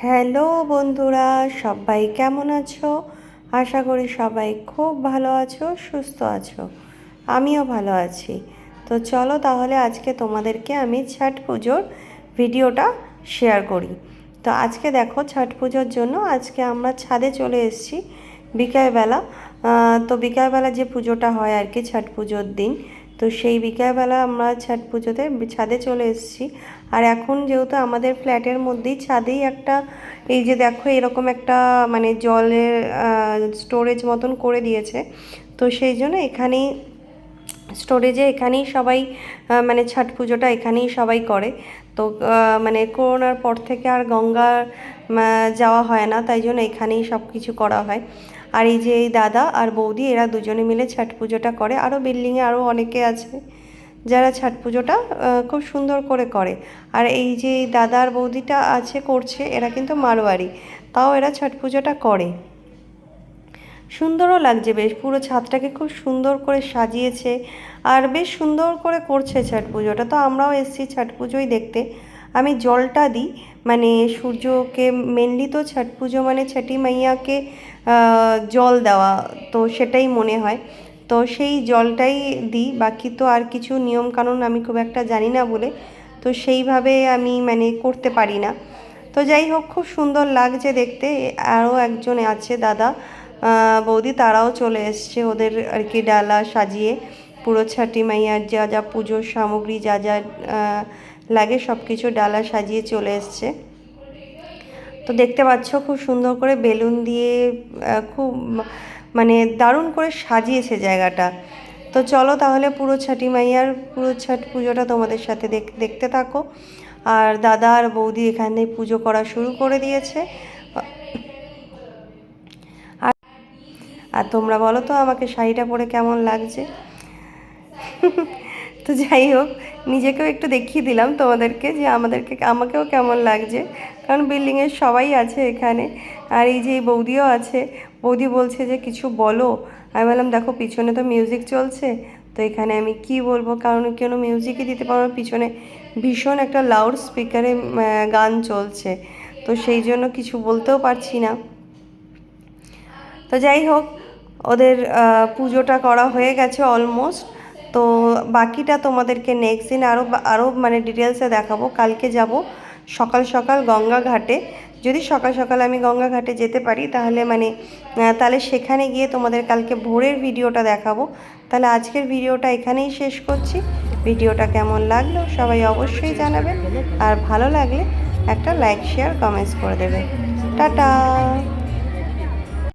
Hello বন্ধুরা, সবাই কেমন আছো? আশা করি সবাই খুব ভালো আছো, সুস্থ আছো। আমিও ভালো আছি। তো চলো তাহলে আজকে তোমাদেরকে আমি ছট পুজোর ভিডিওটা শেয়ার করি। তো আজকে দেখো, ছট পুজোর জন্য আজকে আমরা ছাদে চলে এসেছি বিকালবেলা। তো বিকালবেলা যে পুজোটা হয় আর কি ছট পুজোর দিন, তো সেই বিকালবেলা আমরা ছট পুজোতে ছাদে চলে এসেছি। আর এখন যেহেতু আমাদের ফ্ল্যাটের মধ্যেই ছাদেই একটা, এই যে দেখো এরকম একটা মানে জলের স্টোরেজ মতন করে দিয়েছে। তো সেই জন্য এখানেই স্টোরেজে এখানেই সবাই মানে ছট পুজোটা এখানেই সবাই করে। তো মানে করোনার পর থেকে আর গঙ্গা যাওয়া হয় না, তাই জন্য এখানেই সব কিছু করা হয়। আর এই যে এই দাদা আর বৌদি এরা দুজনে মিলে ছট পুজোটা করে। আরও বিল্ডিংয়ে আরও অনেকে আছে যারা ছট পুজোটা খুব সুন্দর করে করে। আর এই যে দাদা আর বৌদিটা আছে করছে, এরা কিন্তু মারোয়ারি, তাও এরা ছট পুজোটা করে। সুন্দরও লাগছে বেশ, পুরো ছাদটাকে খুব সুন্দর করে সাজিয়েছে আর বেশ সুন্দর করে করছে ছট পুজোটা। তো আমরাও এসেছি ছট পুজোই দেখতে। আমি জলটা দিই, মানে সূর্যকে মেনলি তো ছট পুজো মানে ছটি মাইয়াকে জল দেওয়া, তো সেটাই মনে হয়। তো সেই জলটাই দিই, বাকি তো আর কিছু নিয়মকানুন আমি খুব একটা জানি না বলে তো সেইভাবে আমি মানে করতে পারি না। তো যাই হোক, খুব সুন্দর লাগছে দেখতে। আরও একজন আছে দাদা বৌদি, তারাও চলে এসছে ওদের আর কি ডালা সাজিয়ে, পুরো ছটি মাইয়ার যা যা পুজোর সামগ্রী যা যা লাগে সব কিছু ডালা সাজিয়ে চলে এসছে। তো দেখতে পাচ্ছ খুব সুন্দর করে বেলুন দিয়ে খুব মানে দারুণ করে সাজিয়েছে জায়গাটা। তো চলো তাহলে পুরো ছটি মাইয়ার পুরো ছট পুজোটা তোমাদের সাথে দেখতে থাকো। আর দাদা আর বৌদি এখানে পুজো করা শুরু করে দিয়েছে। আর তোমরা বলো তো আমাকে শাড়িটা পরে কেমন লাগছে? তো যাই হোক, নিজেকেও একটু দেখিয়ে দিলাম তোমাদেরকে যে আমাকেও কেমন লাগছে, কারণ বিল্ডিংয়ের সবাই আছে এখানে। আর এই যে এই বৌদিও আছে, বৌদি বলছে যে কিছু বলো। আমি বললাম দেখো পিছনে তো মিউজিক চলছে, তো এখানে আমি কি বলবো, কারণ কোনো মিউজিকই দিতে পারবো না, পিছনে ভীষণ একটা লাউড স্পিকারে গান চলছে, তো সেই জন্য কিছু বলতেও পারছি না। তো যাই হোক, ওদের পুজোটা করা হয়ে গেছে অলমোস্ট। তো বাকিটা তোমাদেরকে নেক্সট দিন আরও মানে ডিটেলসে দেখাবো। কালকে যাব সকাল সকাল গঙ্গা ঘাটে। যদি সকাল সকাল আমি গঙ্গা ঘাটে যেতে পারি তাহলে মানে তাহলে সেখানে গিয়ে তোমাদের কালকে ভোরের ভিডিওটা দেখাবো। তাহলে আজকের ভিডিওটা এখানেই শেষ করছি। ভিডিওটা কেমন লাগলো সবাই অবশ্যই জানাবেন, আর ভালো লাগলে একটা লাইক শেয়ার কমেন্টস করে দেবেন। টাটা।